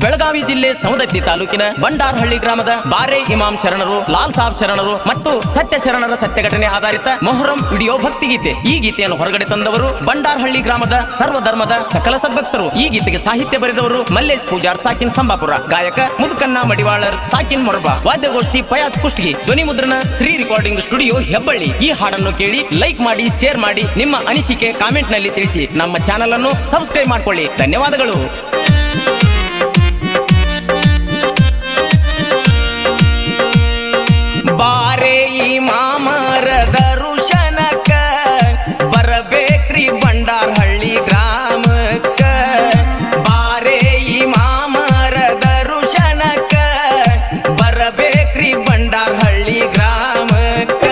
ಬೆಳಗಾವಿ ಜಿಲ್ಲೆ ಸವದತ್ತಿ ತಾಲೂಕಿನ ಬಂಡಾರಹಳ್ಳಿ ಗ್ರಾಮದ ಬಾರೆ ಇಮಾಮ್ ಶರಣರು, ಲಾಲ್ ಸಾಬ್ ಶರಣರು ಮತ್ತು ಸತ್ಯ ಶರಣರ ಸತ್ಯ ಘಟನೆ ಆಧಾರಿತ ಮೊಹರಂ ವಿಡಿಯೋ ಭಕ್ತಿಗೀತೆ. ಈ ಗೀತೆಯನ್ನು ಹೊರಗಡೆ ತಂದವರು ಬಂಡಾರಹಳ್ಳಿ ಗ್ರಾಮದ ಸರ್ವಧರ್ಮದ ಸಕಲ ಸದ್ಭಕ್ತರು. ಈ ಗೀತೆಗೆ ಸಾಹಿತ್ಯ ಬರೆದವರು ಮಲ್ಲೇಶ್ ಪೂಜಾರ್ ಸಾಕಿನ್ ಸಂಬಾಪುರ, ಗಾಯಕ ಮುದುಕಣ್ಣ ಮಡಿವಾಳರ್ ಸಾಕಿನ್ ಮೊರಬ, ವಾದ್ಯಗೋಷ್ಠಿ ಪಯಾತ್ ಕುಷ್ಟಗಿ, ಧ್ವನಿ ಮುದ್ರಣ ಶ್ರೀ ರೆಕಾರ್ಡಿಂಗ್ ಸ್ಟುಡಿಯೋ ಹೆಬ್ಬಳ್ಳಿ. ಈ ಹಾಡನ್ನು ಕೇಳಿ ಲೈಕ್ ಮಾಡಿ, ಶೇರ್ ಮಾಡಿ, ನಿಮ್ಮ ಅನಿಸಿಕೆ ಕಾಮೆಂಟ್ ನಲ್ಲಿ ತಿಳಿಸಿ. ನಮ್ಮ ಚಾನಲ್ ಅನ್ನು ಸಬ್ಸ್ಕ್ರೈಬ್ ಮಾಡಿಕೊಳ್ಳಿ. ಧನ್ಯವಾದಗಳು. ಬಾರೆ ಇಮಾಮರ ದರುಶನಕ್ಕ ಬರಬೇಕ್ರಿ ಬಂಡಾರಹಳ್ಳಿ ಗ್ರಾಮಕ್ಕ. ಬಾರೆ ಇಮಾಮರ ದರುಶನಕ್ಕ ಬರಬೇಕ್ರಿ ಬಂಡಾರಹಳ್ಳಿ ಗ್ರಾಮಕ್ಕ.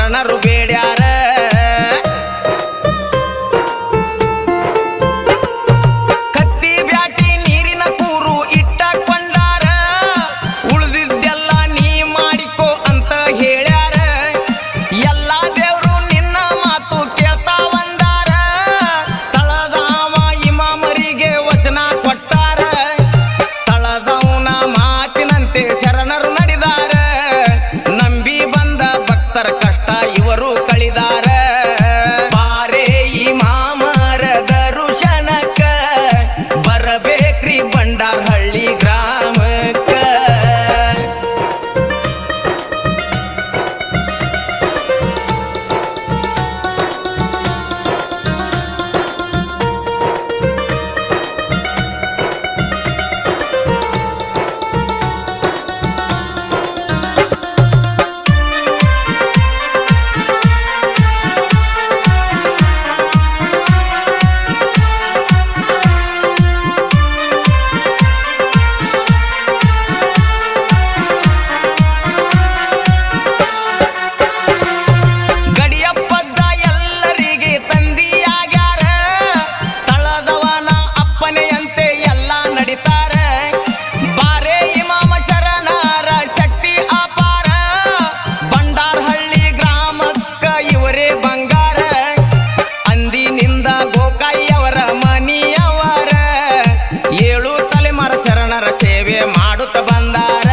ಶರಣರು ಬೇಡ್ಯಾರ. ಕತ್ತಿ ಬ್ಯಾಟಿ ನೀರಿನ ಕೂರು ಇಟ್ಟಕೊಂಡಾರ, ಉಳಿದಿದ್ದೆಲ್ಲ ನೀ ಮಾಡಿಕೋ ಅಂತ ಹೇಳ್ಯಾರ. ಎಲ್ಲ ದೇವ್ರು ನಿನ್ನ ಮಾತು ಕೇಳ್ತಾ ಬಂದಾರ, ತಳದಾವ ಇಮಾಮರಿಗೆ ವಚನ ಕೊಟ್ಟಾರ. ತಳದವನ ಮಾತಿನಂತೆ ಶರಣರು ನಡೆದಾರ, ನಂಬಿ ಬಂದ ಭಕ್ತರ ಕಷ್ಟ ಇವರು ಕಳಿದಾರ. ಬಾರೆ ಇಮಾಮರ ದರುಶನಕ್ಕ ಬರಬೇಕ್ರಿ ಬಂಡಾರಹಳ್ಳಿ ಗ್ರಾಮಕ್ಕ. ಗಡಿಯಪ್ಪಜ್ಜ ಎಲ್ಲರಿಗೆ ತಂದಿಯಾಗ್ಯಾರ, ತಳದವನ ಅಪ್ಪನೆಯಂತೆ ಎಲ್ಲ ನಡಿತಾರ. ಬಾರೆ ಇಮಾಮ ಶರಣರ ಶಕ್ತಿ ಅಪಾರ, ಬಂಡಾರಹಳ್ಳಿ ಗ್ರಾಮಕ್ಕ ಇವರೇ ಬಂಗಾರ. ಅಂದಿನಿಂದ ಗೋಕಾಯಿಯವರ ಮನಿಯವರ 7 ತಲೆಮಾರ ಶರಣರ ಸೇವೆ ಮಾಡುತ್ತ ಬಂದಾರ.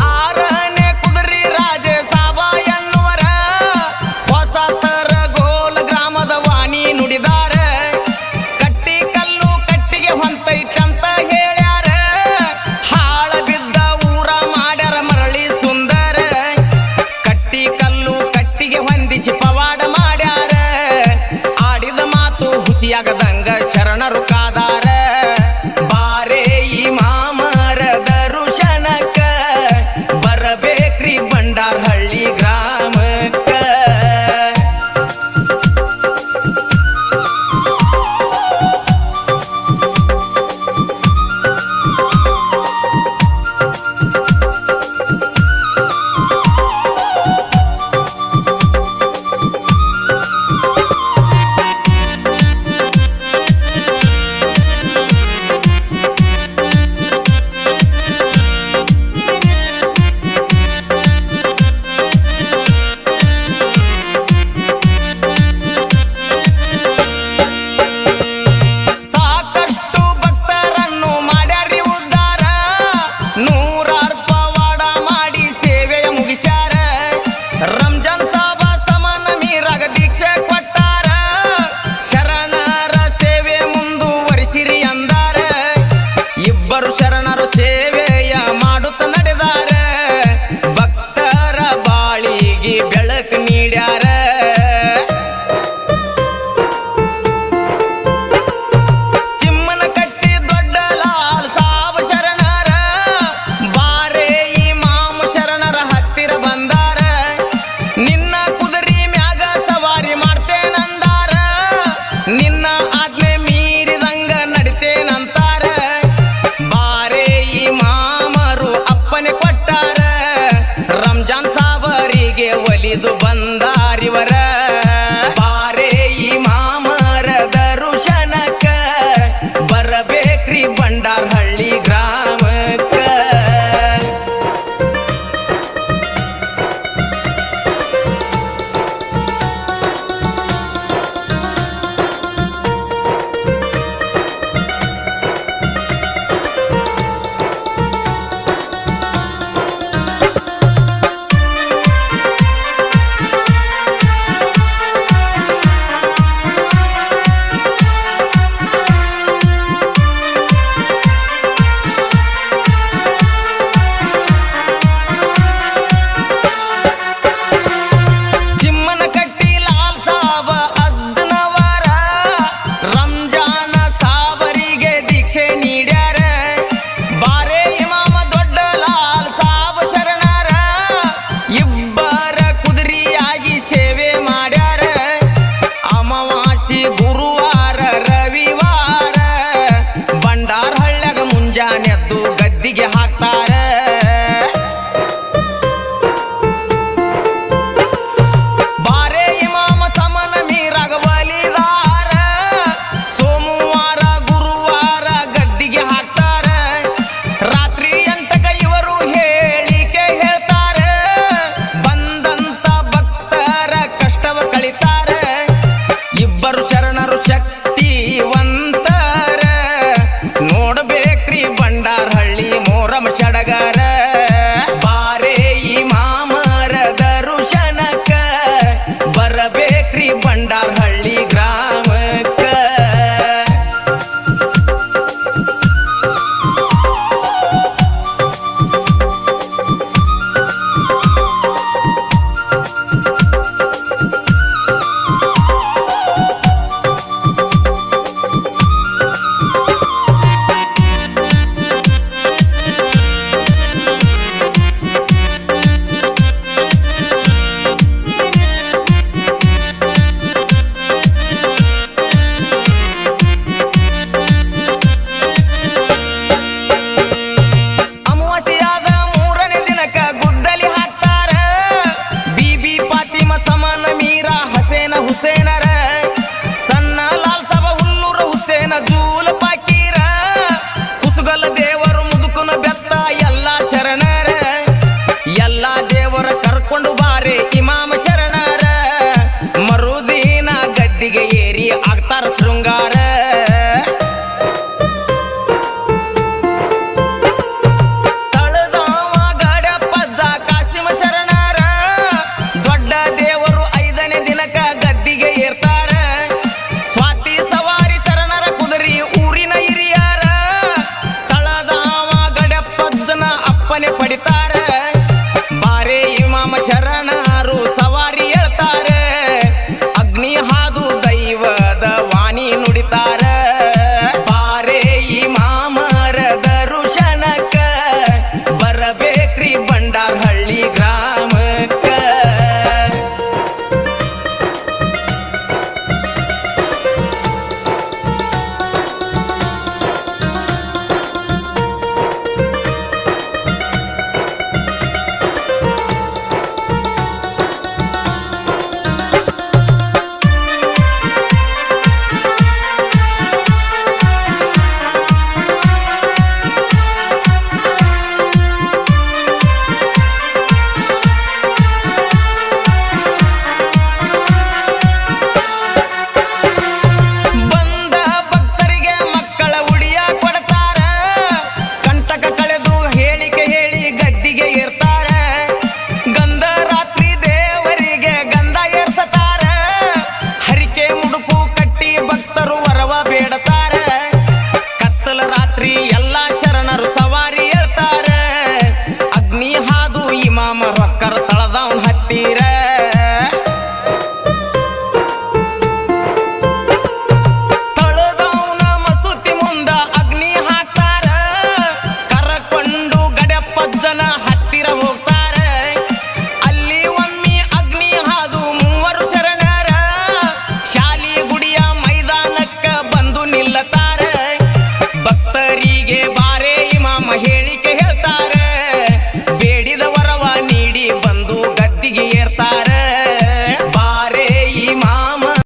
ಆರನೇ ಕುದುರೆ ರಾಜೆ ಸಾಬ ಎನ್ನುವರ ಹೊಸ ತರಗೋಲ ಗ್ರಾಮದ ವಾಣಿ ನುಡಿದಾರ. ಕಟ್ಟಿ ಕಲ್ಲು ಕಟ್ಟಿಗೆ ಹೊಂತೈತಂತ ಹೇಳ್ಯಾರ, ಹಾಳ ಬಿದ್ದ ಊರ ಮಾಡ್ಯಾರ ಮರಳಿ ಸುಂದರ. ಕಟ್ಟಿ ಕಲ್ಲು ಕಟ್ಟಿಗೆ ಹೊಂದಿಸಿ ಪವಾಡ ಮಾಡ್ಯಾರ, ಆಡಿದ ಮಾತು ಹುಸಿಯಾಗದಂಗ ಶರಣರು ಕಾದಾರ. ಬಾರೆ ಇಮಾಮರ ದರುಶನಕ್ಕ ಬರಬೇಕ್ರಿ ಬಂಡಾರಹಳ್ಳಿ ಗ್ರಾಮಕ್ಕ. ಸಾಕಷ್ಟು ಭಕ್ತರನ್ನು ಮಾಡ್ಯಾರಿ ಉದ್ಧಾರ, 100 ಪವಾಡ ಮಾಡಿ ಸೇವೆಯ ಮುಗಿಸ್ಯಾರ. ರಂಜಾನ್ ಸಾಬ ಸಮನ ಮೀರಾಗ ದೀಕ್ಷೆ ಕೊಟ್ಟಾರ, ಶರಣರ ಸೇವೆ ಮುಂದುವರಿಸಿರಿ ಅಂದಾರ. ಇಬ್ಬರು ಶರಣರು ಸೇವೆಯ ಮಾಡುತ್ತ ನಡೆದಾರ, ಭಕ್ತರ ಬಾಳಿಗೆ ಬೆಳಕು ನೀಡ್ಯಾರ. ಚಿಮ್ಮನ ಕಟ್ಟಿ ದೊಡ್ಡ ಲಾಲ್ ಸಾಬ ಶರಣರ, ಬಾರೆ ಇಮಾಮ ಶರಣರ ಹತ್ತಿರ ಬಂದಾರ. ನಿನ್ನ ಕುದುರೆ ಮ್ಯಾಗ ಸವಾರಿ ಮಾಡ್ತೇನಂದಾರ, ನಿನ್ನ ಆಜ್ಞೆ ಮೀರಿದಂಗ ನಡಿತೇನಂತಾರ. ಬಾರೆ ಇಮಾಮರು ಅಪ್ಪನೆ ಕೊಟ್ಟಾರ, ರಂಜಾನ್ ಸಾಬರಿಗೆ ಒಲಿದು ಬಂದಾರಿವರ. ಬಾರೆ ಇಮಾಮರ ದರುಶನಕ್ಕ ಬರಬೇಕ್ರಿ ಬಂಡಾರಹಳ್ಳಿ ಗ್ರಾಮಕ್ಕ. ಗದ್ದಿಗೆ ಹಾಕ್ತಾರ. ಸಡಗರ